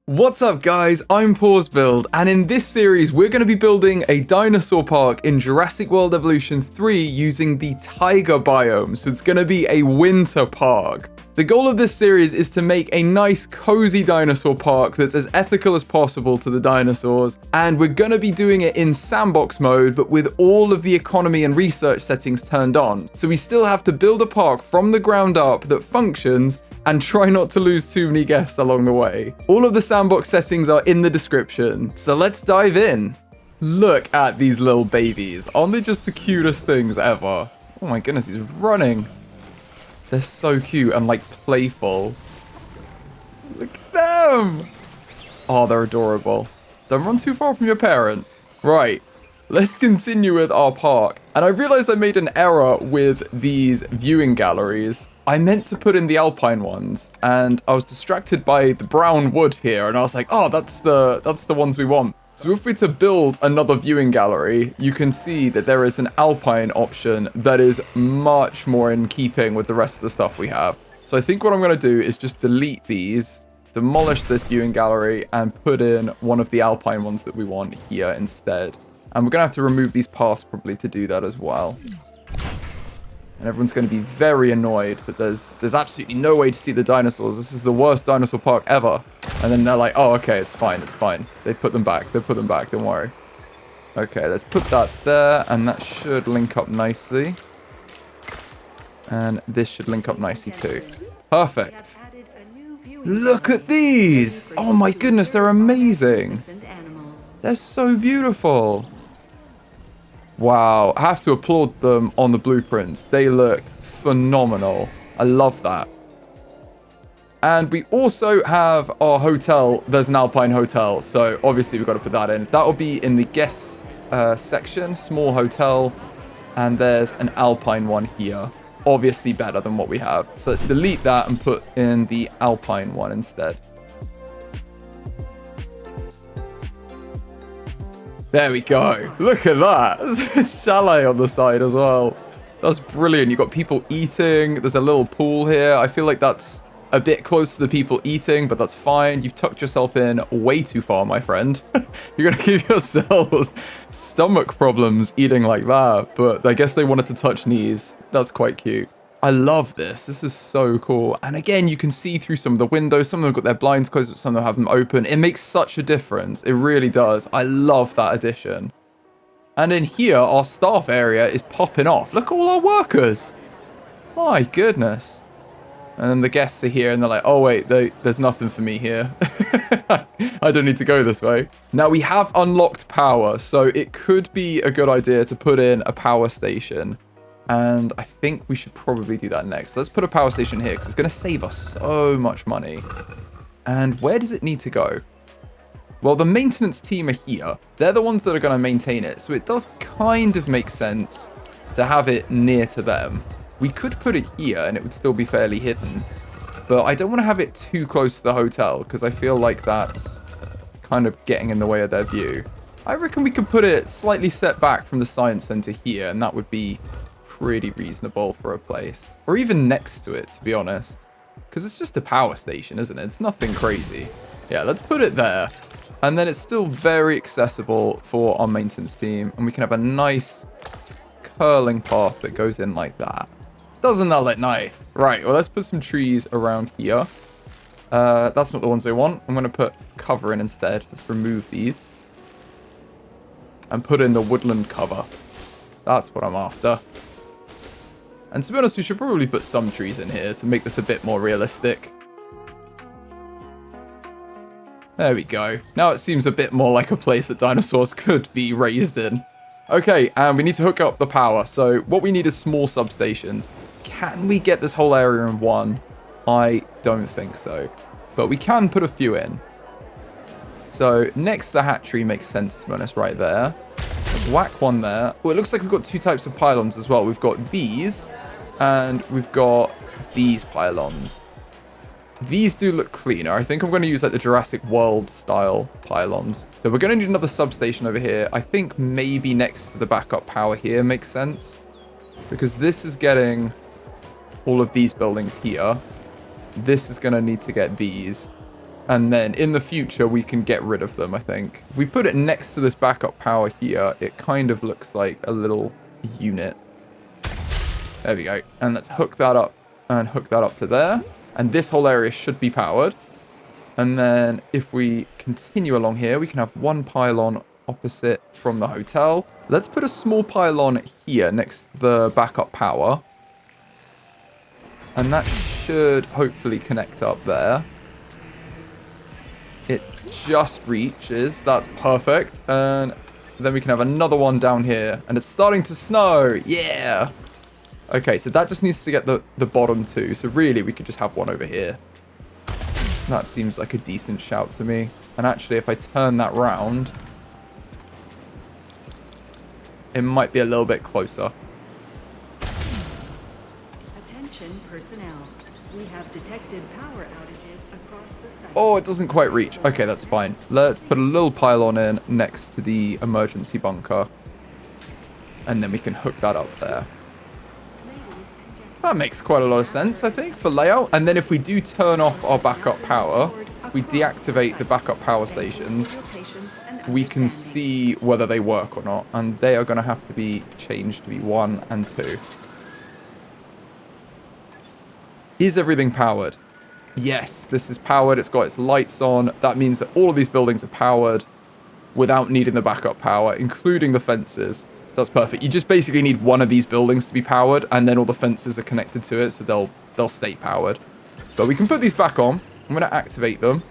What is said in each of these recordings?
What's up guys, I'm PauseBuild, and in this series we're going to be building a dinosaur park in Jurassic World Evolution 3 using the Taiga biome, so it's going to be a winter park. The goal of this series is to make a nice cozy dinosaur park that's as ethical as possible to the dinosaurs, and we're going to be doing it in sandbox mode but with all of the economy and research settings turned on. So we still have to build a park from the ground up that functions and try not to lose too many guests along the way. All of the sandbox settings are in the description, so let's dive in. Look at these little babies. Aren't they just the cutest things ever? Oh my goodness, he's running. They're so cute and like playful. Look at them. Oh, they're adorable. Don't run too far from your parent. Right, let's continue with our park. And I realized I made an error with these viewing galleries. I meant to put in the Alpine ones, and I was distracted by the brown wood here, and I was like, oh, that's the ones we want. So if we're to build another viewing gallery, you can see that there is an Alpine option that is much more in keeping with the rest of the stuff we have. So I think what I'm going to do is just delete these, demolish this viewing gallery, and put in one of the Alpine ones that we want here instead. And we're going to have to remove these paths probably to do that as well. And everyone's going to be very annoyed that there's absolutely no way to see the dinosaurs. This is the worst dinosaur park ever. And then they're like, oh, okay, it's fine, it's fine. They've put them back, don't worry. Okay, let's put that there, and that should link up nicely. And this should link up nicely too. Perfect. Look at these! Oh my goodness, they're amazing. They're so beautiful. Wow, I have to applaud them on the blueprints. They look phenomenal. I love that. And we also have our hotel. There's an Alpine hotel, so obviously we've got to put that in. That will be in the guest section, small hotel. And there's an Alpine one here. Obviously better than what we have. So let's delete that and put in the Alpine one instead. There we go. Look at that. There's a chalet on the side as well. That's brilliant. You've got people eating. There's a little pool here. I feel like that's a bit close to the people eating, but that's fine. You've tucked yourself in way too far, my friend. You're going to give yourselves stomach problems eating like that, but I guess they wanted to touch knees. That's quite cute. I love this. This is so cool. And again, you can see through some of the windows. Some of them got their blinds closed, but some of them have them open. It makes such a difference. It really does. I love that addition. And in here, our staff area is popping off. Look at all our workers. My goodness. And then the guests are here and they're like, oh wait, there's nothing for me here. I don't need to go this way. Now we have unlocked power, so it could be a good idea to put in a power station. And I think we should probably do that next. Let's put a power station here because it's going to save us so much money. And where does it need to go? Well, the maintenance team are here. They're the ones that are going to maintain it. So it does kind of make sense to have it near to them. We could put it here and it would still be fairly hidden. But I don't want to have it too close to the hotel because I feel like that's kind of getting in the way of their view. I reckon we could put it slightly set back from the science center here, and that would be pretty reasonable for a place. Or even next to it, to be honest. Because it's just a power station, isn't it? It's nothing crazy. Yeah, let's put it there. And then it's still very accessible for our maintenance team. And we can have a nice curling path that goes in like that. Doesn't that look nice? Right, well, let's put some trees around here. That's not the ones we want. I'm going to put cover in instead. Let's remove these. And put in the woodland cover. That's what I'm after. And to be honest, we should probably put some trees in here to make this a bit more realistic. There we go. Now it seems a bit more like a place that dinosaurs could be raised in. Okay, and we need to hook up the power. So what we need is small substations. Can we get this whole area in one? I don't think so. But we can put a few in. So next to the hatchery makes sense, to be honest, right there. Let's whack one there. Well, it looks like we've got two types of pylons as well. We've got these, and we've got these pylons. These do look cleaner. I think I'm going to use like the Jurassic World style pylons. So we're going to need another substation over here. I think maybe next to the backup power here makes sense. Because this is getting all of these buildings here. This is going to need to get these. And then in the future, we can get rid of them, I think. If we put it next to this backup power here, it kind of looks like a little unit. There we go. And let's hook that up and hook that up to there. And this whole area should be powered. And then if we continue along here, we can have one pylon opposite from the hotel. Let's put a small pylon here next to the backup power. And that should hopefully connect up there. It just reaches. That's perfect. And then we can have another one down here. And it's starting to snow. Yeah. Okay, so that just needs to get the bottom two. So really, we could just have one over here. That seems like a decent shout to me. And actually, if I turn that round, it might be a little bit closer. Attention personnel. We have detected power outages across the site. Oh, it doesn't quite reach. Okay, that's fine. Let's put a little pylon in next to the emergency bunker. And then we can hook that up there. That makes quite a lot of sense, I think, for layout. And then if we do turn off our backup power, we deactivate the backup power stations, we can see whether they work or not. And they are going to have to be changed to be 1 and 2. Is everything powered? Yes, this is powered. It's got its lights on. That means that all of these buildings are powered without needing the backup power, including the fences. That's perfect. You just basically need one of these buildings to be powered, and then all the fences are connected to it, so they'll stay powered. But we can put these back on. I'm going to activate them,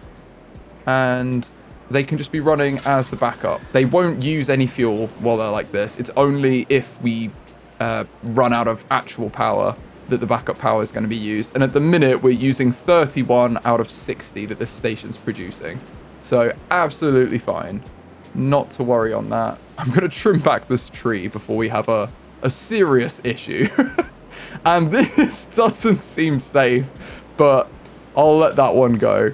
and they can just be running as the backup. They won't use any fuel while they're like this. It's only if we run out of actual power that the backup power is going to be used. And at the minute, we're using 31 out of 60 that this station's producing. So absolutely fine. Not to worry on that. I'm going to trim back this tree before we have a serious issue. And this doesn't seem safe, but I'll let that one go.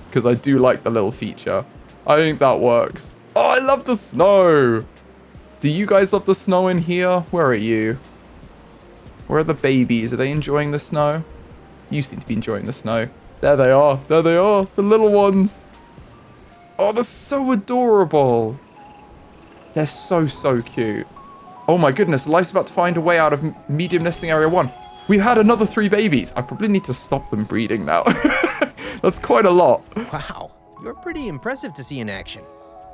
Because I do like the little feature. I think that works. Oh, I love the snow. Do you guys love the snow in here? Where are you? Where are the babies? Are they enjoying the snow? You seem to be enjoying the snow. There they are. There they are. The little ones. Oh, they're so adorable. They're so, so cute. Oh my goodness. Life's about to find a way out of medium nesting area 1. We've had another 3 babies. I probably need to stop them breeding now. That's quite a lot. Wow. You're pretty impressive to see in action.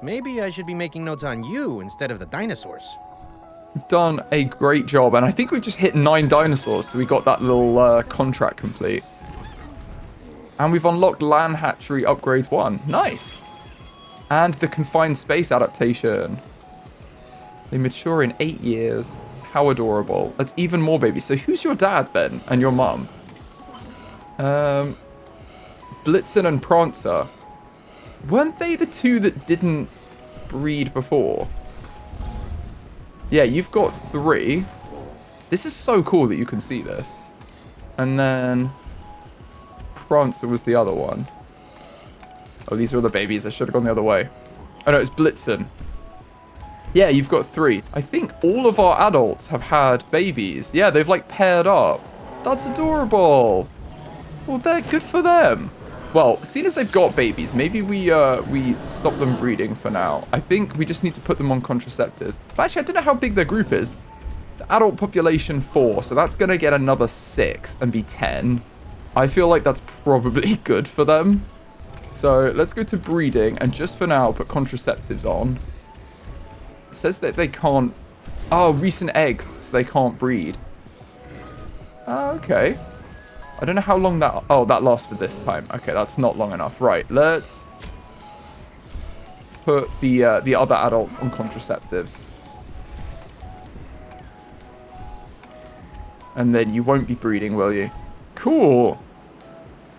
Maybe I should be making notes on you instead of the dinosaurs. We've done a great job, and I think we've just hit 9 dinosaurs, so we got that little contract complete. And we've unlocked Land Hatchery Upgrades 1. Nice. And the Confined Space adaptation. They mature in 8 years. How adorable. That's even more babies. So who's your dad, then, and your mum? Blitzen and Prancer. Weren't they the 2 that didn't breed before? Yeah, you've got 3. This is so cool that you can see this. And then Prancer was the other one. Oh, these are the babies. I should have gone the other way. Oh, no, it's Blitzen. Yeah, you've got 3. I think all of our adults have had babies. Yeah, they've, like, paired up. That's adorable. Well, they're good for them. Well, seeing as they've got babies, maybe we stop them breeding for now. I think we just need to put them on contraceptives. But actually, I don't know how big their group is. The adult population 4, so that's going to get another 6 and be 10. I feel like that's probably good for them. So let's go to breeding, and just for now, put contraceptives on. It says that they can't... Oh, recent eggs, so they can't breed. Okay. I don't know how long that... Oh, that lasts for this time. Okay, that's not long enough. Right, let's put the other adults on contraceptives. And then you won't be breeding, will you? Cool.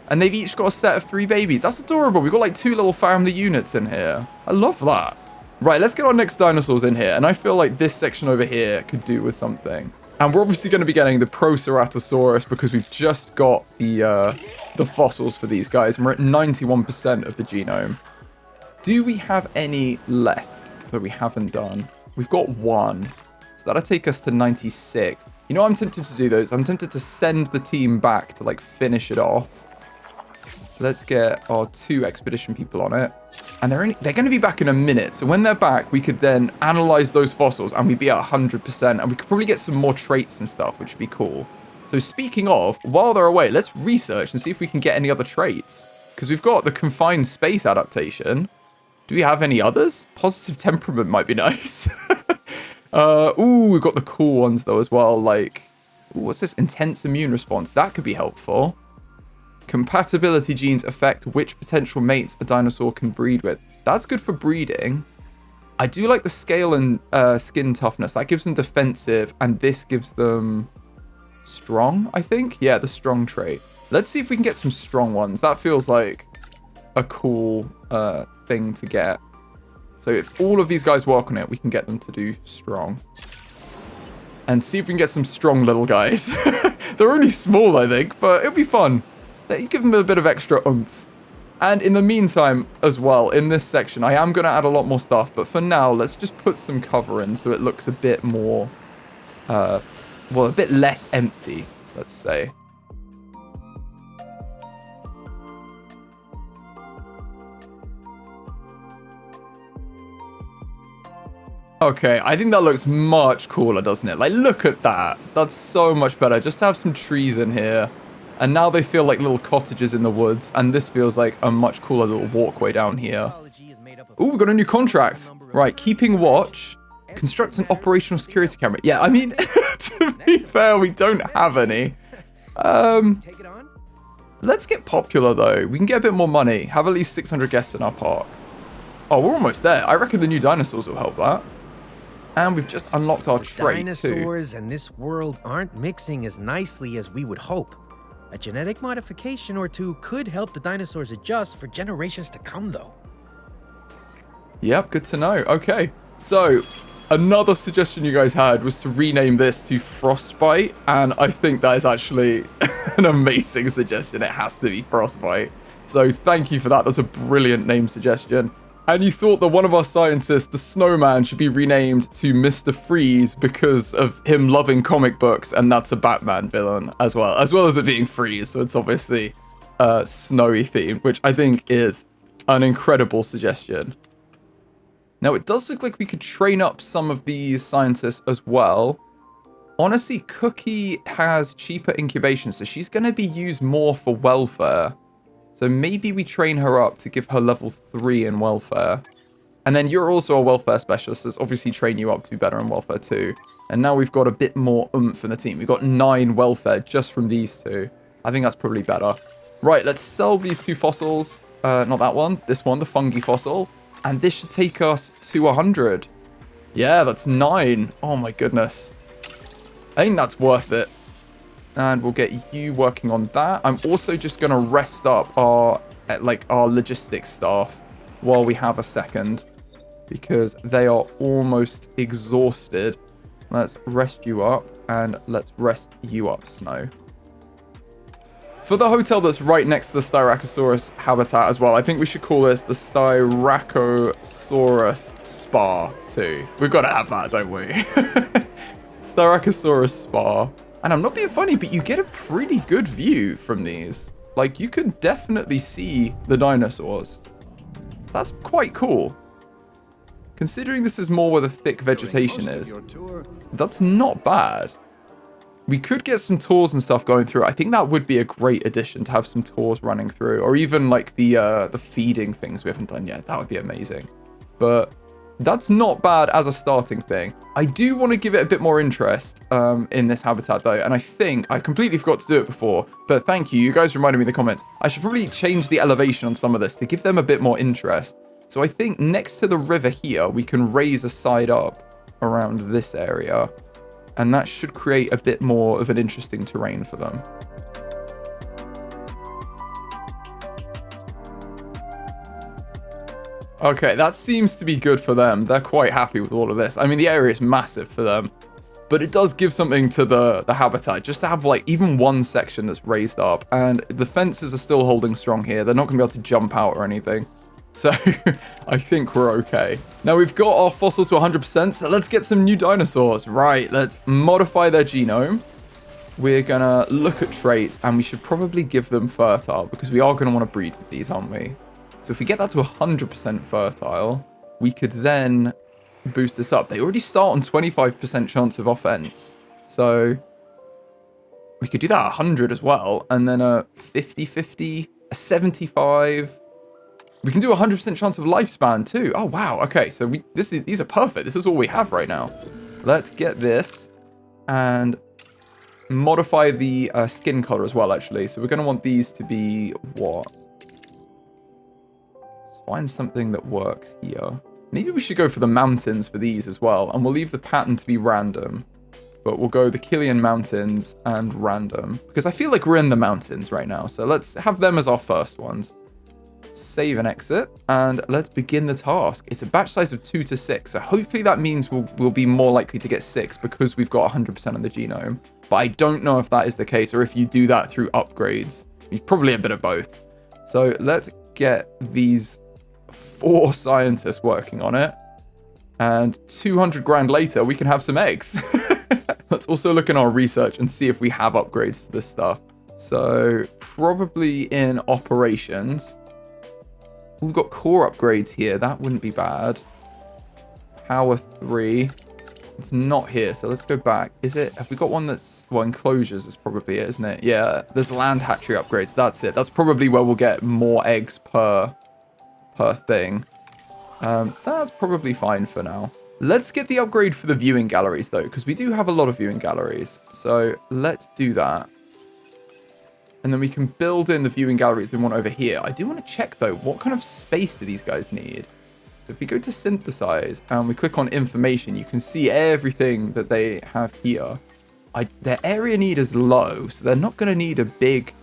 And they've each got a set of 3 babies. That's adorable. We've got like 2 little family units in here. I love that. Right, let's get our next dinosaurs in here. And I feel like this section over here could do with something. And we're obviously going to be getting the Proceratosaurus because we've just got the fossils for these guys. And we're at 91% of the genome. Do we have any left that we haven't done? We've got 1. So that'll take us to 96. You know what I'm tempted to do, though? I'm tempted to send the team back to, like, finish it off. Let's get our 2 expedition people on it. And they're going to be back in a minute. So when they're back, we could then analyze those fossils and we'd be at 100%. And we could probably get some more traits and stuff, which would be cool. So speaking of, while they're away, let's research and see if we can get any other traits. Because we've got the confined space adaptation. Do we have any others? Positive temperament might be nice. Ooh, we've got the cool ones though as well. Like, ooh, what's this? Intense immune response. That could be helpful. Compatibility genes affect which potential mates a dinosaur can breed with. That's good for breeding. I do like the scale and skin toughness. That gives them defensive, and this gives them strong, I think. Yeah, the strong trait. Let's see if we can get some strong ones. That feels like a cool thing to get. So if all of these guys work on it, we can get them to do strong. And see if we can get some strong little guys. They're only small, I think, but it'll be fun. You give them a bit of extra oomph. And in the meantime, as well, in this section, I am going to add a lot more stuff. But for now, let's just put some cover in so it looks a bit more, well, a bit less empty, let's say. Okay, I think that looks much cooler, doesn't it? Like, look at that. That's so much better. Just to have some trees in here. And now they feel like little cottages in the woods. And this feels like a much cooler little walkway down here. Ooh, we got a new contract. Right, keeping watch. Construct an operational security camera. Yeah, I mean, to be fair, we don't have any. Let's get popular, though. We can get a bit more money. Have at least 600 guests in our park. Oh, we're almost there. I reckon the new dinosaurs will help that. And we've just unlocked our trait, too. Dinosaurs and this world aren't mixing as nicely as we would hope. A genetic modification or two could help the dinosaurs adjust for generations to come, though. Yep, good to know. Okay, so another suggestion you guys had was to rename this to Frostbite, and I think that is actually an amazing suggestion. It has to be Frostbite. So thank you for that. That's a brilliant name suggestion. And you thought that one of our scientists, the Snowman, should be renamed to Mr. Freeze because of him loving comic books, and that's a Batman villain as well as it being Freeze. So it's obviously snowy themed, which I think is an incredible suggestion. Now, it does look like we could train up some of these scientists as well. Honestly, Cookie has cheaper incubation, so she's going to be used more for welfare. So maybe we train her up to give her level 3 in welfare. And then you're also a welfare specialist. Let's obviously train you up to be better in welfare too. And now we've got a bit more oomph in the team. We've got 9 welfare just from these 2. I think that's probably better. Right, let's sell these 2 fossils. Not that one. This one, the fungi fossil. And this should take us to 100. Yeah, that's 9. Oh my goodness. I think that's worth it. And we'll get you working on that. I'm also just going to rest up our logistics staff while we have a second, because they are almost exhausted. Let's rest you up, and let's rest you up, Snow. For the hotel that's right next to the Styracosaurus habitat as well, I think we should call this the Styracosaurus Spa too. We've got to have that, don't we? Styracosaurus Spa. And I'm not being funny, but you get a pretty good view from these. Like, you can definitely see the dinosaurs. That's quite cool. Considering this is more where the thick vegetation is, that's not bad. We could get some tours and stuff going through. I think that would be a great addition to have some tours running through. Or even like the feeding things we haven't done yet. That would be amazing. But that's not bad as a starting thing. I do want to give it a bit more interest in this habitat though. And I think I completely forgot to do it before. But thank you. You guys reminded me in the comments. I should probably change the elevation on some of this to give them a bit more interest. So I think next to the river here, we can raise a side up around this area. And that should create a bit more of an interesting terrain for them. Okay, that seems to be good for them. They're quite happy with all of this. I mean, the area is massive for them, but it does give something to the habitat, just to have like even one section that's raised up. And the fences are still holding strong here. They're not going to be able to jump out or anything. So I think we're okay. Now we've got our fossil to 100%, so let's get some new dinosaurs. Right, let's modify their genome. we're gonna look at traits, and we should probably give them fertile, because we are gonna want to breed with these, aren't we? So if we get that to 100% fertile, we could then boost this up. They already start on 25% chance of offense, so we could do that 100 as well, and then a 50-50, a 75. We can do a 100% chance of lifespan too. Oh wow, okay, so these are perfect. This is all we have right now. Let's get this and modify the skin color as well, actually. So we're going to want these to be what? Let's find something that works here. Maybe we should go for the mountains for these as well, and we'll leave the pattern to be random. But we'll go the Killian Mountains and random, because I feel like we're in the mountains right now. So let's have them as our first ones. Save and exit, and let's begin the task. It's a batch size of 2 to 6, so hopefully that means we'll be more likely to get 6 because we've got 100% of the genome. But I don't know if that is the case, or if you do that through upgrades. Probably a bit of both. So let's get these 4 scientists working on it, and 200 grand later we can have some eggs. Let's also look in our research and see if we have upgrades to this stuff. So probably in operations, we've got core upgrades here. That wouldn't be bad. Power 3. It's not here, so let's go back. Have we got one that's, well, enclosures is probably it, isn't it? Yeah, there's land hatchery upgrades. That's it. That's probably where we'll get more eggs per thing. That's probably fine for now. Let's get the upgrade for the viewing galleries, though, because we do have a lot of viewing galleries. So let's do that. And then we can build in the viewing galleries we want over here. I do want to check, though, what kind of space do these guys need? So if we go to synthesize and we click on information, you can see everything that they have here. Their area need is low, so they're not going to need a big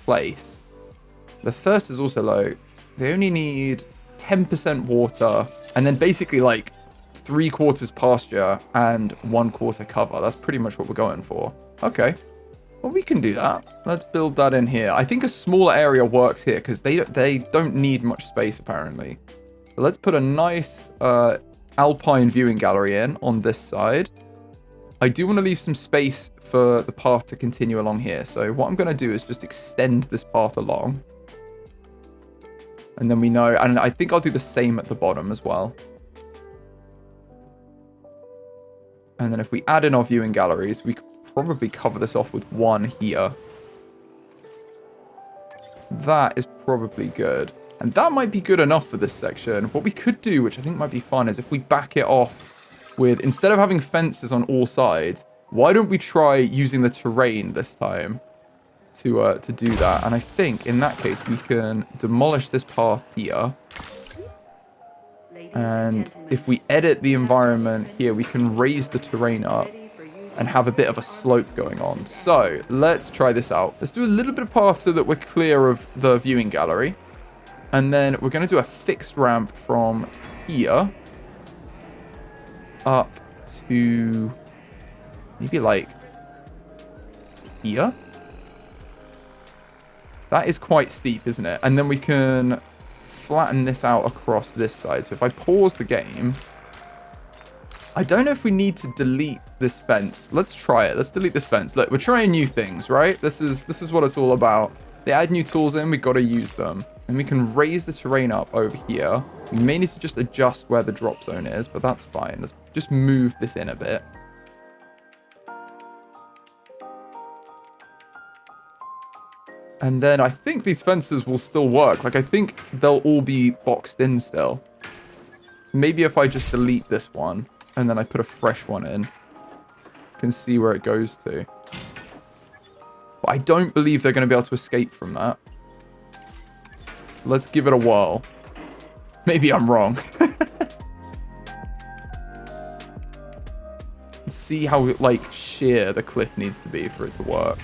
place. The thirst is also low. They only need 10% water, and then basically like 3/4 pasture and 1/4 cover. That's pretty much what we're going for. Okay. Well, we can do that. Let's build that in here. I think a smaller area works here because they don't need much space, apparently. So let's put a nice Alpine viewing gallery in on this side. I do want to leave some space for the path to continue along here. So what I'm going to do is just extend this path along. And then we know, and I think I'll do the same at the bottom as well. And then if we add in our viewing galleries, we could probably cover this off with one here. That is probably good. And that might be good enough for this section. What we could do, which I think might be fun, is if we back it off with, instead of having fences on all sides, why don't we try using the terrain this time to do that? And I think in that case, we can demolish this path here. And if we edit the environment here, we can raise the terrain up and have a bit of a slope going on. So let's try this out. Let's do a little bit of path so that we're clear of the viewing gallery. And then we're going to do a fixed ramp from here up to maybe like here. That is quite steep, isn't it? And then we can flatten this out across this side. So if I pause the game, I don't know if we need to delete this fence. Let's try it. Let's delete this fence. Look, we're trying new things, right? This is what it's all about. They add new tools in, we got to use them. And we can raise the terrain up over here. We may need to just adjust where the drop zone is, but that's fine. Let's just move this in a bit. And then I think these fences will still work. Like, I think they'll all be boxed in still. Maybe if I just delete this one and then I put a fresh one in, you can see where it goes to. But I don't believe they're going to be able to escape from that. Let's give it a whirl. Maybe I'm wrong. See how, like, sheer the cliff needs to be for it to work.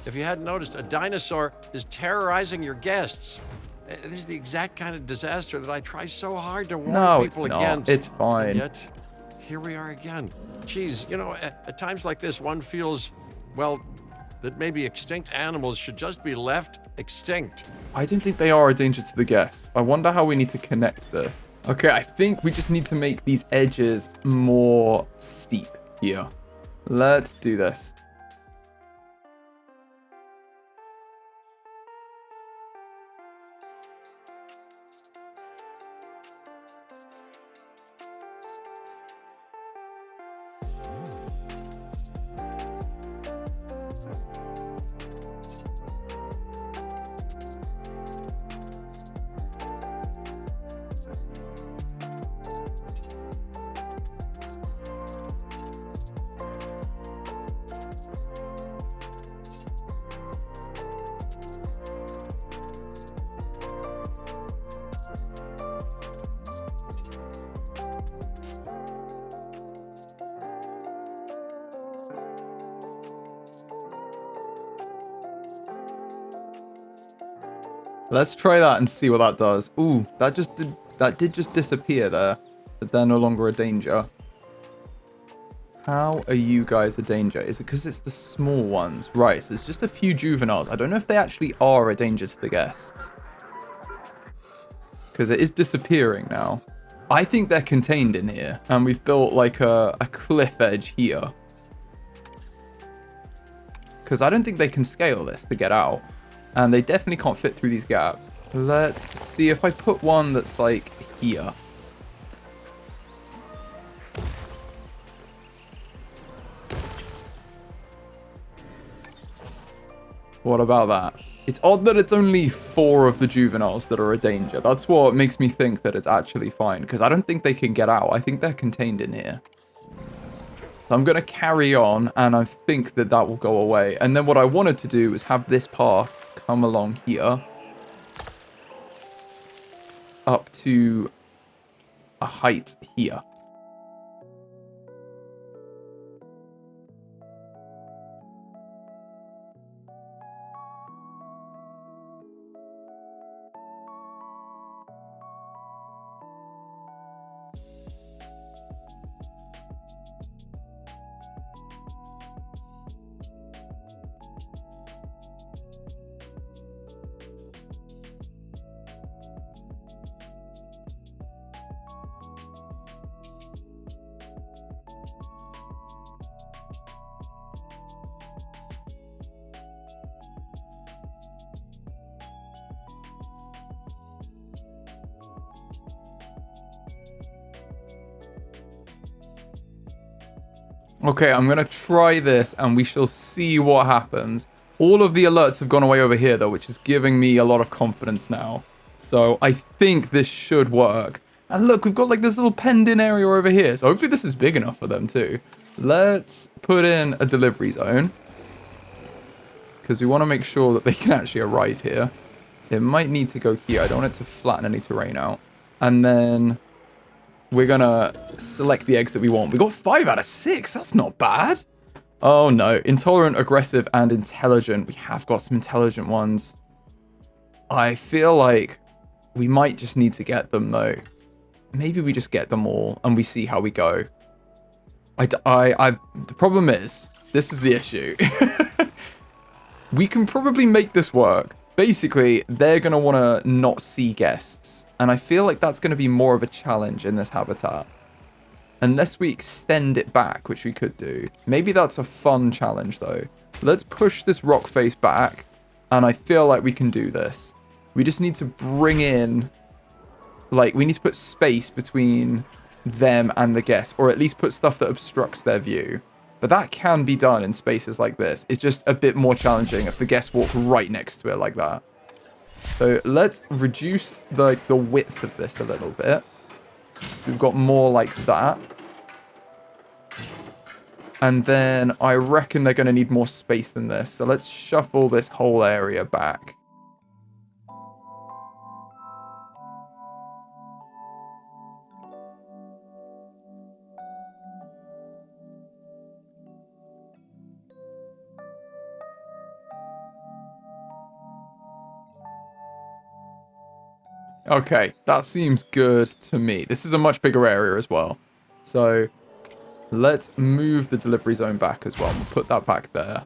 If you hadn't noticed, a dinosaur is terrorizing your guests. This is the exact kind of disaster that I try so hard to warn people against. It's fine. And yet, here we are again. Geez, you know, at times like this, one feels, well, that maybe extinct animals should just be left extinct. I don't think they are a danger to the guests. I wonder how we need to connect this. Okay, I think we just need to make these edges more steep here. Let's do this. Let's try that and see what that does. Ooh, that did just disappear there. But they're no longer a danger. How are you guys a danger? Is it because it's the small ones? Right, so it's just a few juveniles. I don't know if they actually are a danger to the guests. Because it is disappearing now. I think they're contained in here. And we've built like a cliff edge here. Because I don't think they can scale this to get out. And they definitely can't fit through these gaps. Let's see if I put one that's like here. What about that? It's odd that it's only 4 of the juveniles that are a danger. That's what makes me think that it's actually fine, because I don't think they can get out. I think they're contained in here. So I'm going to carry on, and I think that that will go away. And then what I wanted to do is have this path come along here. Up to a height here. Okay, I'm going to try this and we shall see what happens. All of the alerts have gone away over here though, which is giving me a lot of confidence now. So I think this should work. And look, we've got like this little penned in area over here. So hopefully this is big enough for them too. Let's put in a delivery zone. Because we want to make sure that they can actually arrive here. It might need to go here. I don't want it to flatten any terrain out. And then we're going to select the eggs that we want. We got 5 out of 6. That's not bad. Oh, no. Intolerant, aggressive, and intelligent. We have got some intelligent ones. I feel like we might just need to get them, though. Maybe we just get them all and we see how we go. The problem is, this is the issue. We can probably make this work. Basically, they're going to want to not see guests. And I feel like that's going to be more of a challenge in this habitat. Unless we extend it back, which we could do. Maybe that's a fun challenge, though. Let's push this rock face back. And I feel like we can do this. We just need to bring in... Like, we need to put space between them and the guests. Or at least put stuff that obstructs their view. But that can be done in spaces like this. It's just a bit more challenging if the guests walk right next to it like that. So let's reduce the width of this a little bit. So we've got more like that. And then I reckon they're going to need more space than this. So let's shuffle this whole area back. Okay, that seems good to me. This is a much bigger area as well. So let's move the delivery zone back as well. We'll put that back there.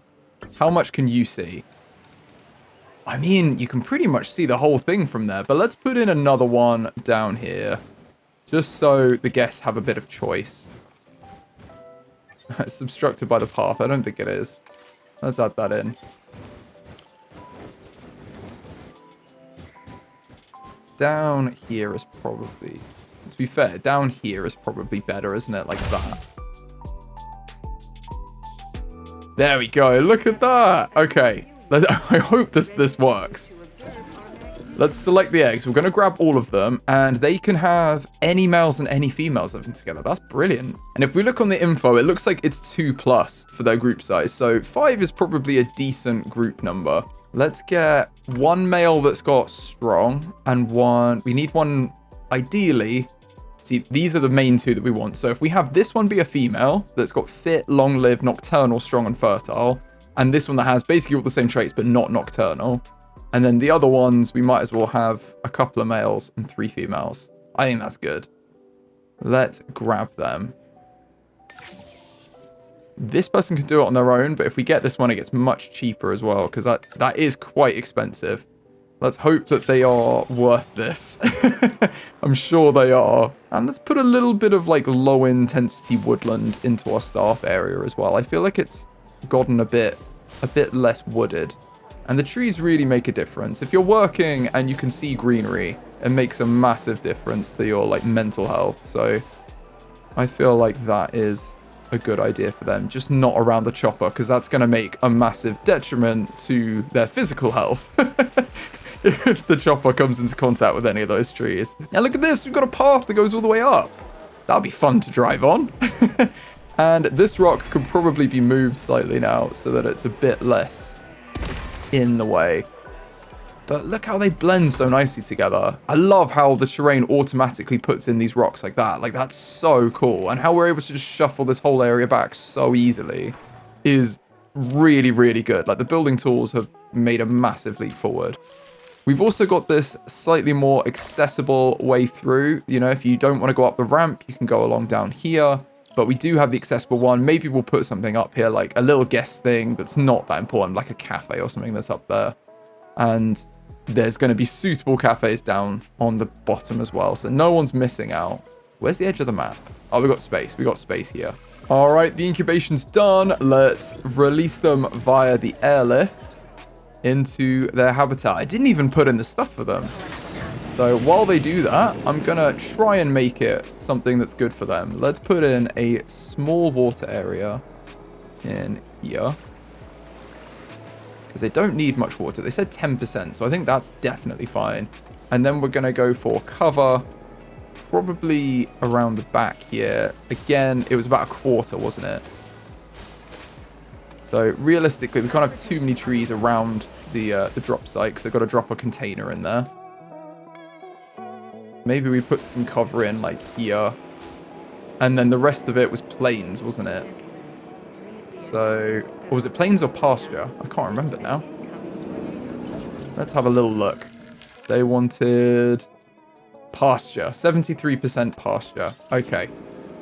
How much can you see? I mean, you can pretty much see the whole thing from there. But let's put in another one down here. Just so the guests have a bit of choice. It's obstructed by the path. I don't think it is. Let's add that in. Down here is probably... To be fair, down here is probably better, isn't it? Like that. There we go. Look at that. Okay. I hope this works. Let's select the eggs. We're going to grab all of them. And they can have any males and any females living together. That's brilliant. And if we look on the info, it looks like it's 2+ for their group size. So 5 is probably a decent group number. Let's get one male that's got strong and one... We need one, ideally... See, these are the main 2 that we want. So if we have this one be a female that's got fit, long-lived, nocturnal, strong, and fertile, and this one that has basically all the same traits but not nocturnal, And then the other ones, we might as well have a couple of males and 3 females. I think that's good. Let's grab them. This person can do it on their own, but if we get this one, it gets much cheaper as well, because that is quite expensive. Let's hope that they are worth this. I'm sure they are. And let's put a little bit of like low intensity woodland into our staff area as well. I feel like it's gotten a bit less wooded. And the trees really make a difference. If you're working and you can see greenery, it makes a massive difference to your like mental health. So I feel like that is a good idea for them. Just not around the chopper, because that's going to make a massive detriment to their physical health. If the chopper comes into contact with any of those trees. Now look at this, we've got a path that goes all the way up. That'll be fun to drive on. And this rock can probably be moved slightly now so that it's a bit less in the way. But look how they blend so nicely together. I love how the terrain automatically puts in these rocks like that. Like, that's so cool. And how we're able to just shuffle this whole area back so easily is really, really good. Like, the building tools have made a massive leap forward. We've also got this slightly more accessible way through. You know, if you don't want to go up the ramp, you can go along down here. But we do have the accessible one. Maybe we'll put something up here, like a little guest thing that's not that important, like a cafe or something that's up there. And there's going to be suitable cafes down on the bottom as well. So no one's missing out. Where's the edge of the map? Oh, we got space. We got space here. All right, the incubation's done. Let's release them via the airlift into their habitat. I didn't even put in the stuff for them. So while they do that, I'm going to try and make it something that's good for them. Let's put in a small water area in here. Because they don't need much water. They said 10%, so I think that's definitely fine. And then we're going to go for cover, probably around the back here. Again, it was about a quarter, wasn't it? So realistically, we can't have too many trees around the drop site, because they've got to drop a container in there. Maybe we put some cover in, like here. And then the rest of it was plains, wasn't it? So, or was it plains or pasture? I can't remember now. Let's have a little look. They wanted pasture. 73% pasture. Okay.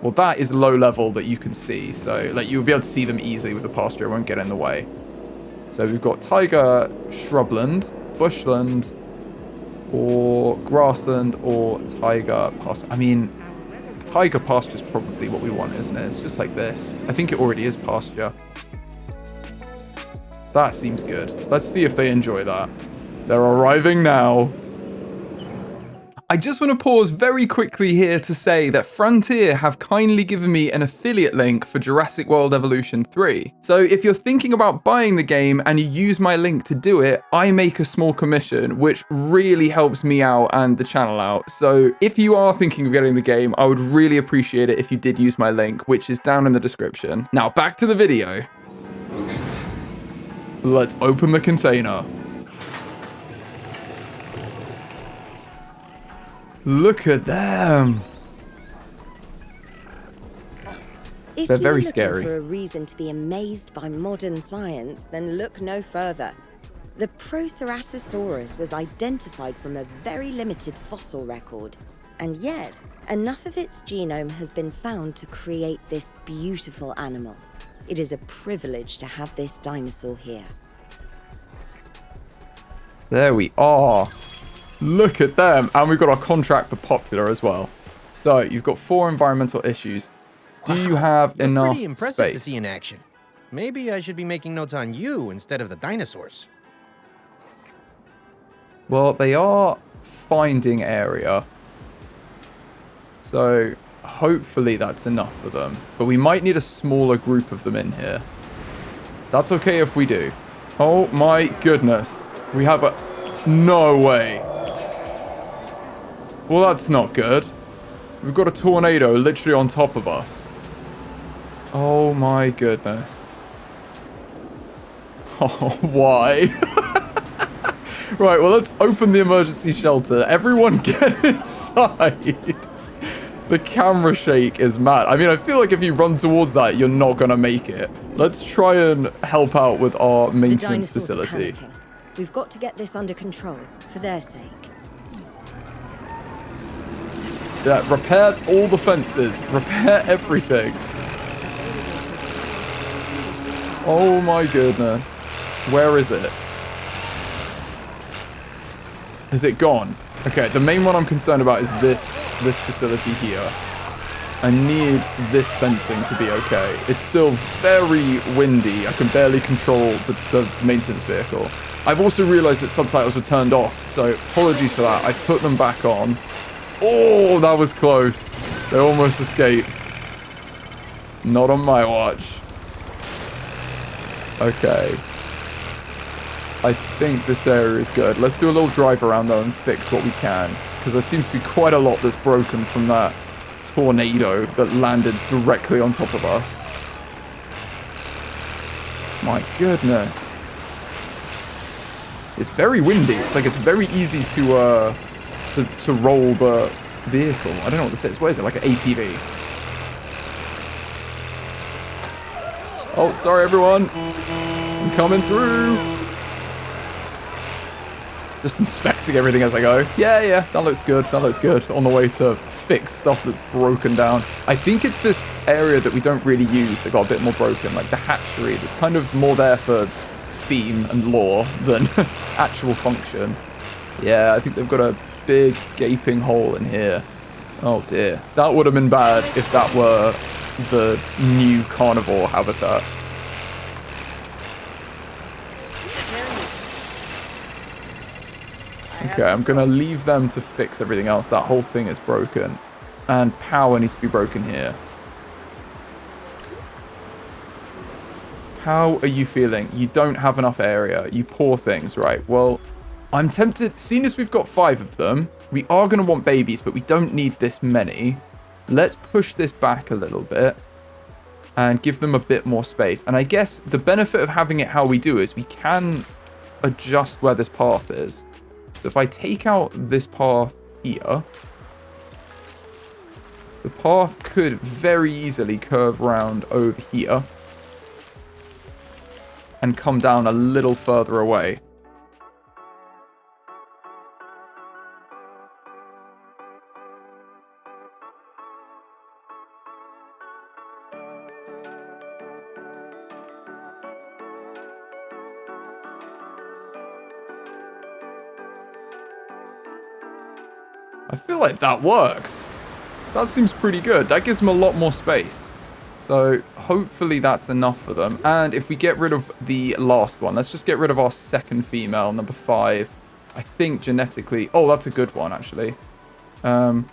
Well, that is low level that you can see. So, like, you'll be able to see them easily with the pasture. It won't get in the way. So, we've got Taiga, shrubland, bushland, or grassland, or Taiga pasture. I mean, Taiga pasture is probably what we want, isn't it? It's just like this. I think it already is pasture. That seems good. Let's see if they enjoy that. They're arriving now. I just want to pause very quickly here to say that Frontier have kindly given me an affiliate link for Jurassic World Evolution 3. So if you're thinking about buying the game and you use my link to do it, I make a small commission, which really helps me out and the channel out. So if you are thinking of getting the game, I would really appreciate it if you did use my link, which is down in the description. Now back to the video. Let's open the container. Look at them. They're very scary. If you're looking for a reason to be amazed by modern science, then look no further. The Proceratosaurus was identified from a very limited fossil record, and yet enough of its genome has been found to create this beautiful animal. It is a privilege to have this dinosaur here. There we are. Look at them. And we've got our contract for popular as well. So you've got 4 environmental issues. Do you have enough Pretty impressive space? to see in action. Maybe I should be making notes on you instead of the dinosaurs. Well, they are finding area. So hopefully that's enough for them. But we might need a smaller group of them in here. That's okay if we do. Oh my goodness. We have a... No way. Well, that's not good. We've got a tornado literally on top of us. Oh my goodness. Oh, why? Right, well, let's open the emergency shelter. Everyone get inside. The camera shake is mad. I mean, I feel like if you run towards that, you're not going to make it. Let's try and help out with our maintenance facility. We've got to get this under control, for their sake. Yeah, repair all the fences. Repair everything. Oh my goodness. Where is it? Is it gone? Okay, the main one I'm concerned about is this facility here. I need this fencing to be okay. It's still very windy. I can barely control the maintenance vehicle. I've also realized that subtitles were turned off, so apologies for that. I've put them back on. Oh, that was close. They almost escaped. Not on my watch. Okay. I think this area is good. Let's do a little drive around though and fix what we can. Because there seems to be quite a lot that's broken from that tornado that landed directly on top of us. My goodness. It's very windy. It's like it's very easy to roll the vehicle. I don't know what this is. What is it? Like an ATV? Oh, sorry everyone. I'm coming through. Just inspecting everything as I go. Yeah, that looks good. That looks good. On the way to fix stuff that's broken down. I think it's this area that we don't really use that got a bit more broken. Like the hatchery. That's kind of more there for theme and lore than actual function. Yeah, I think they've got a big gaping hole in here. Oh dear. That would have been bad if that were the new carnivore habitat. Okay, I'm going to leave them to fix everything else. That whole thing is broken. And power needs to be broken here. How are you feeling? You don't have enough area. You poor things, right? Well, I'm tempted. Seeing as we've got 5 of them, we are going to want babies, but we don't need this many. Let's push this back a little bit and give them a bit more space. And I guess the benefit of having it how we do is we can adjust where this path is. So if I take out this path here, the path could very easily curve around over here and come down a little further away. I feel like that works. That seems pretty good. That gives them a lot more space. So hopefully that's enough for them. And if we get rid of the last one, let's just get rid of our second female, number 5. I think genetically... Oh, that's a good one, actually. Do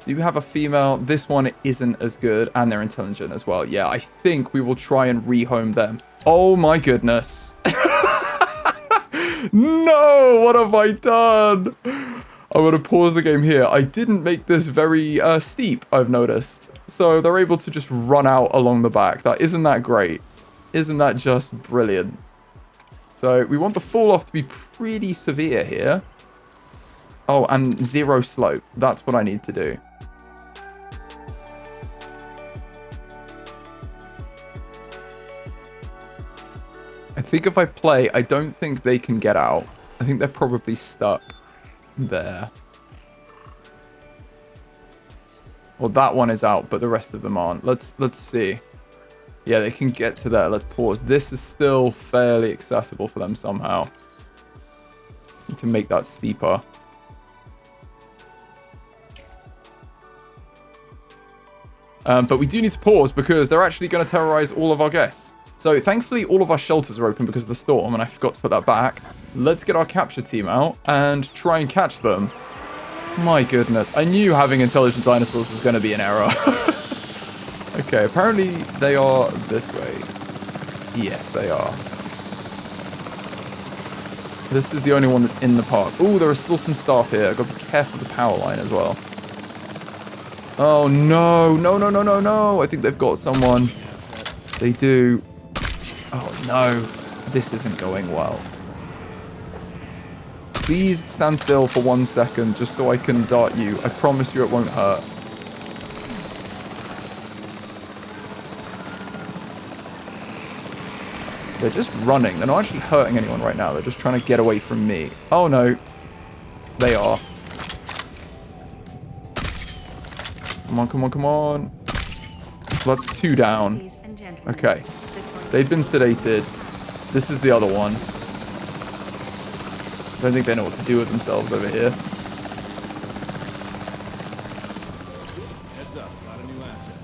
you have a female? This one isn't as good, and they're intelligent as well. Yeah, I think we will try and rehome them. Oh my goodness. No, what have I done? I'm going to pause the game here. I didn't make this very steep, I've noticed. So they're able to just run out along the back. Isn't that great? Isn't that just brilliant? So we want the fall off to be pretty severe here. Oh, and 0 slope. That's what I need to do. I think if I play, I don't think they can get out. I think they're probably stuck there. Well, that one is out, but the rest of them aren't. Let's see. Yeah, they can get to there. Let's pause. This is still fairly accessible for them somehow. Need to make that steeper. But we do need to pause because they're actually going to terrorize all of our guests. So thankfully, all of our shelters are open because of the storm, and I forgot to put that back. Let's get our capture team out and try and catch them. My goodness. I knew having intelligent dinosaurs was going to be an error. Okay, apparently they are this way. Yes, they are. This is the only one that's in the park. Oh, there are still some staff here. I've got to be careful with the power line as well. Oh, no. No, no, no, no, no. I think they've got someone. They do. Oh, no. This isn't going well. Please stand still for 1 second just so I can dart you. I promise you it won't hurt. They're just running. They're not actually hurting anyone right now. They're just trying to get away from me. Oh, no. They are. Come on, come on, come on. That's 2 down. Ladies and gentlemen, Okay. the tornado They've been sedated. This is the other one. I don't think they know what to do with themselves over here. Heads up, got a new asset.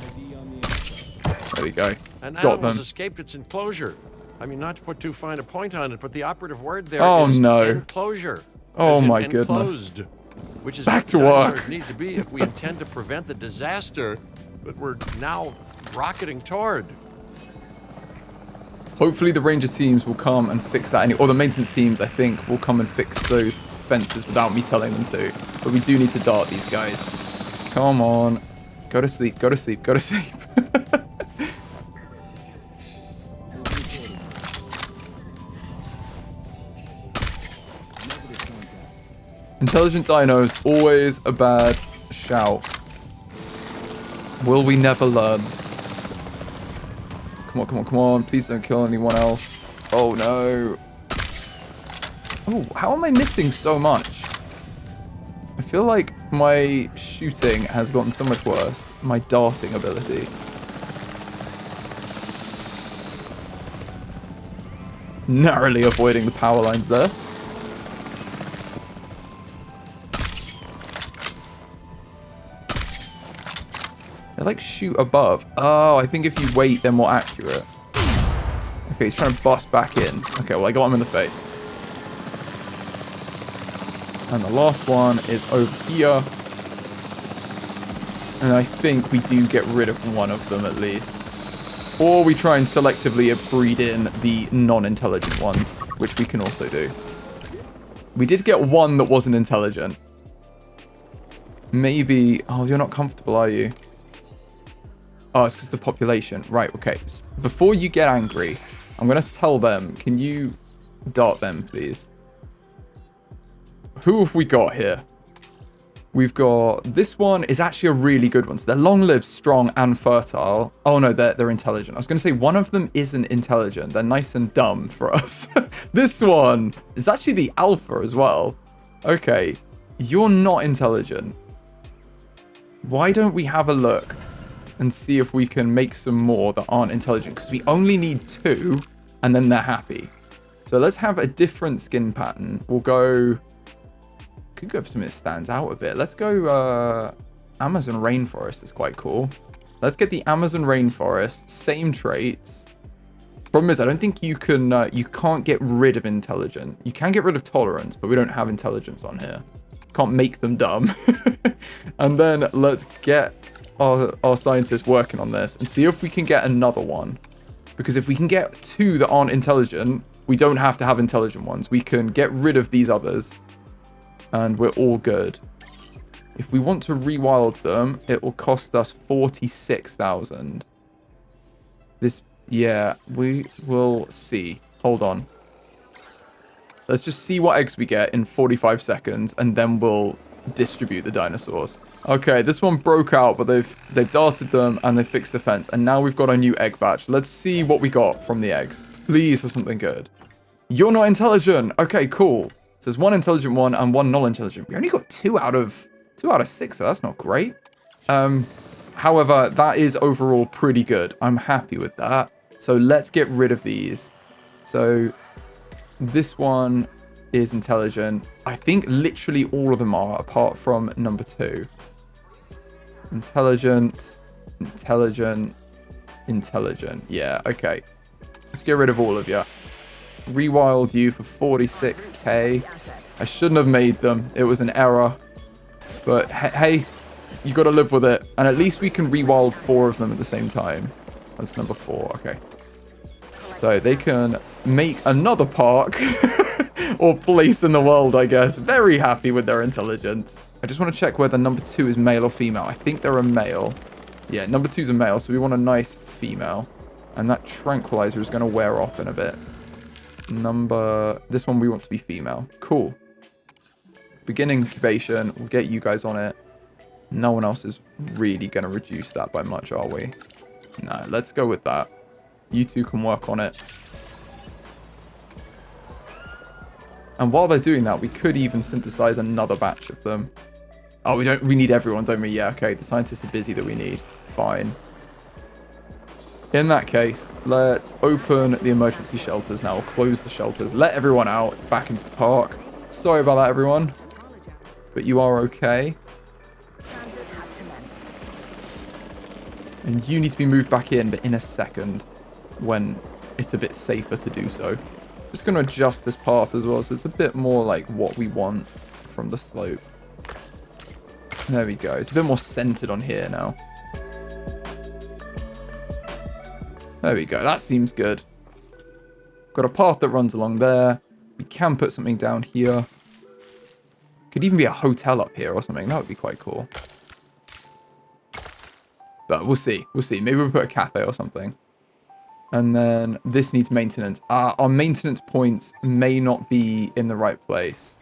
ID on the asset. There we go. An Got animal has them. escaped its enclosure. I mean, not to put too fine a point on it, but the operative word there Oh, is no. enclosure. Oh, as in my goodness. enclosed, which is Back what to the dinosaurs work. need to be if we intend to prevent the disaster that we're now rocketing toward. Hopefully the ranger teams will come and fix that. Or the maintenance teams, I think, will come and fix those fences without me telling them to. But we do need to dart these guys. Come on. Go to sleep, go to sleep, go to sleep. Intelligent dinos, always a bad shout. Will we never learn? Come on, come on, come on. Please don't kill anyone else. Oh, no. Oh, how am I missing so much? I feel like my shooting has gotten so much worse. My darting ability. Narrowly avoiding the power lines there. They like shoot above. Oh, I think if you wait, they're more accurate. Okay, he's trying to bust back in. Okay, well, I got him in the face. And the last one is over here. And I think we do get rid of one of them at least. Or we try and selectively breed in the non-intelligent ones, which we can also do. We did get one that wasn't intelligent. Maybe... Oh, you're not comfortable, are you? Oh, it's because of the population. Right, okay. Before you get angry, I'm going to tell them, can you dart them, please? Who have we got here? We've got... This one is actually a really good one. So they're long-lived, strong, and fertile. Oh, no, they're intelligent. I was going to say one of them isn't intelligent. They're nice and dumb for us. This one is actually the alpha as well. Okay, you're not intelligent. Why don't we have a look and see if we can make some more that aren't intelligent? Because we only need 2, and then they're happy. So let's have a different skin pattern. We'll go... Could go for something that stands out a bit. Let's go Amazon rainforest is quite cool. Let's get the Amazon rainforest. Same traits. Problem is, I don't think you can... you can't get rid of intelligent. You can get rid of tolerance, but we don't have intelligence on here. Can't make them dumb. And then let's get our scientists working on this and see if we can get another one. Because if we can get 2 that aren't intelligent, we don't have to have intelligent ones. We can get rid of these others. And we're all good. If we want to rewild them, it will cost us 46,000. This, yeah, we will see. Hold on. Let's just see what eggs we get in 45 seconds, and then we'll distribute the dinosaurs. Okay, this one broke out, but they've darted them, and they fixed the fence. And now we've got a new egg batch. Let's see what we got from the eggs. Please have something good. You're not intelligent. Okay, cool. So there's 1 intelligent one and 1 non-intelligent. We only got 2 out of 6, so that's not great. However, that is overall pretty good. I'm happy with that. So let's get rid of these. So this one is intelligent. I think literally all of them are, apart from number 2. Intelligent, intelligent, intelligent. Yeah, okay. Let's get rid of all of you. Rewild you for 46k. I shouldn't have made them. It was an error. But hey, you got to live with it. And at least we can rewild 4 of them at the same time. That's number 4. Okay. So they can make another park or place in the world, I guess. Very happy with their intelligence. I just want to check whether number 2 is male or female. I think they're a male. Yeah, number 2 is a male. So we want a nice female. And that tranquilizer is going to wear off in a bit. This one we want to be female. Cool. Begin incubation. We'll get you guys on it. No one else is really going to reduce that by much, are we? No, let's go with that. You two can work on it. And while they're doing that, we could even synthesize another batch of them. Oh, we need everyone, don't we? Yeah, okay. The scientists are busy that we need. Fine. In that case, let's open the emergency shelters now. Or close the shelters. Let everyone out. Back into the park. Sorry about that, everyone. But you are okay. Transit has commenced. And you need to be moved back in, but in a second. When it's a bit safer to do so. Just going to adjust this path as well, so it's a bit more like what we want from the slope. There we go. It's a bit more centered on here now. There we go. That seems good. Got a path that runs along there. We can put something down here. Could even be a hotel up here or something. That would be quite cool. But we'll see. We'll see. Maybe we'll put a cafe or something. And then this needs maintenance. Our maintenance points may not be in the right place.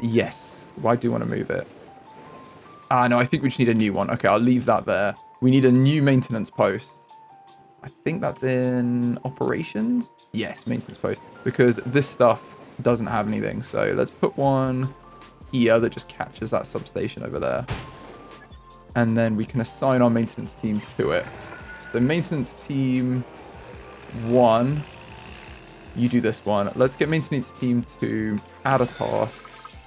Yes. Well, I do want to move it. No, I think we just need a new one. Okay, I'll leave that there. We need a new maintenance post. I think that's in operations. Yes, maintenance post. Because this stuff doesn't have anything. So let's put one here that just captures that substation over there. And then we can assign our maintenance team to it. So maintenance team 1, you do this one. Let's get maintenance team 2, add a task,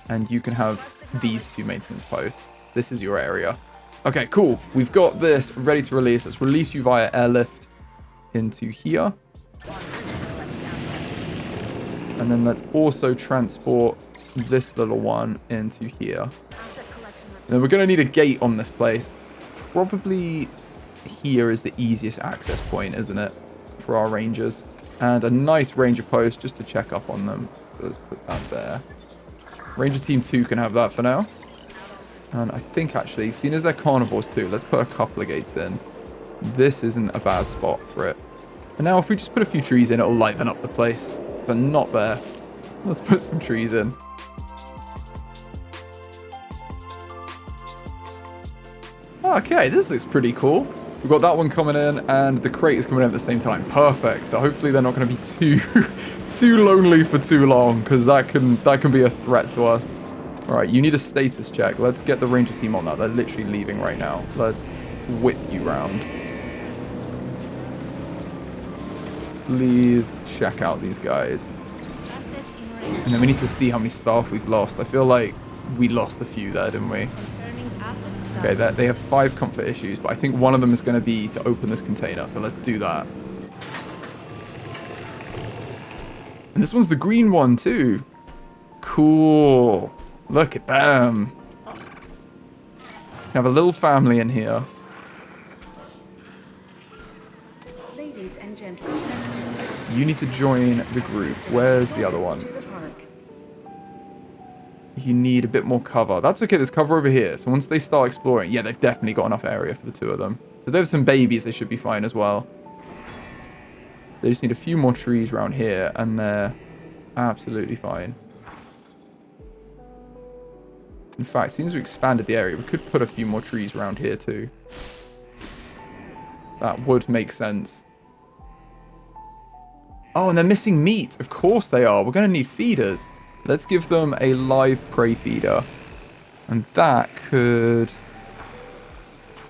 and you can have these 2 maintenance posts. This is your area. Okay, cool. We've got this ready to release. Let's release you via airlift into here. And then let's also transport this little one into here. And then we're going to need a gate on this place. Probably here is the easiest access point, isn't it, for our rangers? And a nice ranger post just to check up on them. So let's put that there. Ranger team 2 can have that for now. And I think actually, seeing as they're carnivores too, let's put a couple of gates in. This isn't a bad spot for it. And now if we just put a few trees in, it'll liven up the place. But not there. Let's put some trees in. Okay, this looks pretty cool. We've got that one coming in, and the crate is coming in at the same time. Perfect. So hopefully they're not going to be too lonely for too long, because that can be a threat to us. All right, you need a status check. Let's get the ranger team on that. They're literally leaving right now. Let's whip you round. Please check out these guys. And then we need to see how many staff we've lost. I feel like we lost a few there, didn't we? Okay, they have 5 comfort issues, but I think one of them is going to be to open this container, so let's do that. And this one's the green one too. Cool. Look at them. We have a little family in here. Ladies and gentlemen, You need to join the group. Where's the other one? You need a bit more cover. That's okay, there's cover over here. So once they start exploring, yeah, they've definitely got enough area for the 2 of them. So they have some babies, they should be fine as well. They just need a few more trees around here, and they're absolutely fine. In fact, since we expanded the area, we could put a few more trees around here too. That would make sense. Oh, and they're missing meat. Of course they are. We're going to need feeders. Let's give them a live prey feeder. And that could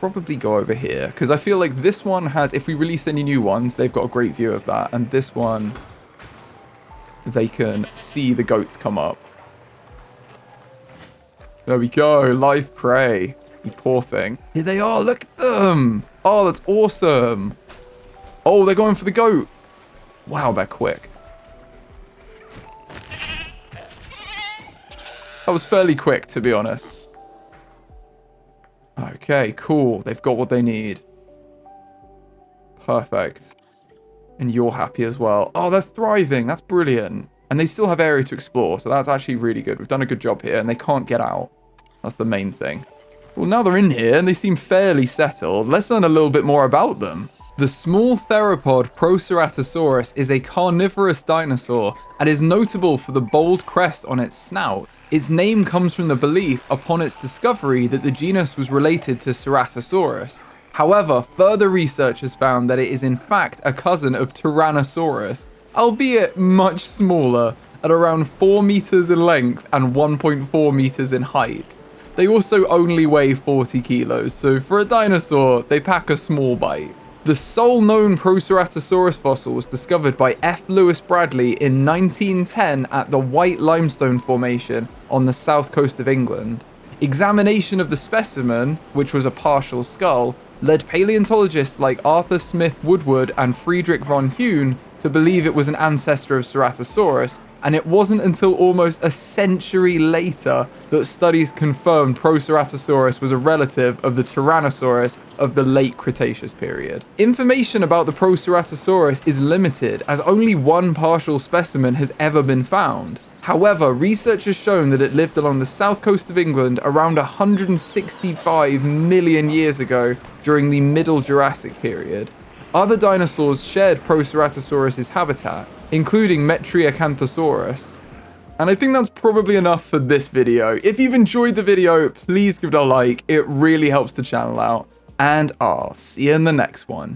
probably go over here. Because I feel like this one has, if we release any new ones, they've got a great view of that. And this one, they can see the goats come up. There we go. Live prey. You poor thing. Here they are. Look at them. Oh, that's awesome. Oh, they're going for the goat. Wow, they're quick. That was fairly quick, to be honest. Okay, cool. They've got what they need. Perfect. And you're happy as well. Oh, they're thriving. That's brilliant. And they still have area to explore, so that's actually really good. We've done a good job here, and they can't get out. That's the main thing. Well, now they're in here, and they seem fairly settled. Let's learn a little bit more about them. The small theropod Proceratosaurus is a carnivorous dinosaur and is notable for the bold crest on its snout. Its name comes from the belief upon its discovery that the genus was related to Ceratosaurus. However, further research has found that it is in fact a cousin of Tyrannosaurus, albeit much smaller, at around 4 meters in length and 1.4 meters in height. They also only weigh 40 kilos, so for a dinosaur, they pack a small bite. The sole known Proceratosaurus fossil was discovered by F. Lewis Bradley in 1910 at the White Limestone Formation on the south coast of England. Examination of the specimen, which was a partial skull, led paleontologists like Arthur Smith Woodward and Friedrich von Huene to believe it was an ancestor of Ceratosaurus, and it wasn't until almost a century later that studies confirmed Proceratosaurus was a relative of the Tyrannosaurus of the late Cretaceous period. Information about the Proceratosaurus is limited, as only one partial specimen has ever been found. However, research has shown that it lived along the south coast of England around 165 million years ago during the Middle Jurassic period. Other dinosaurs shared Proceratosaurus' habitat, including Metriacanthosaurus. And I think that's probably enough for this video. If you've enjoyed the video, please give it a like. It really helps the channel out. And I'll see you in the next one.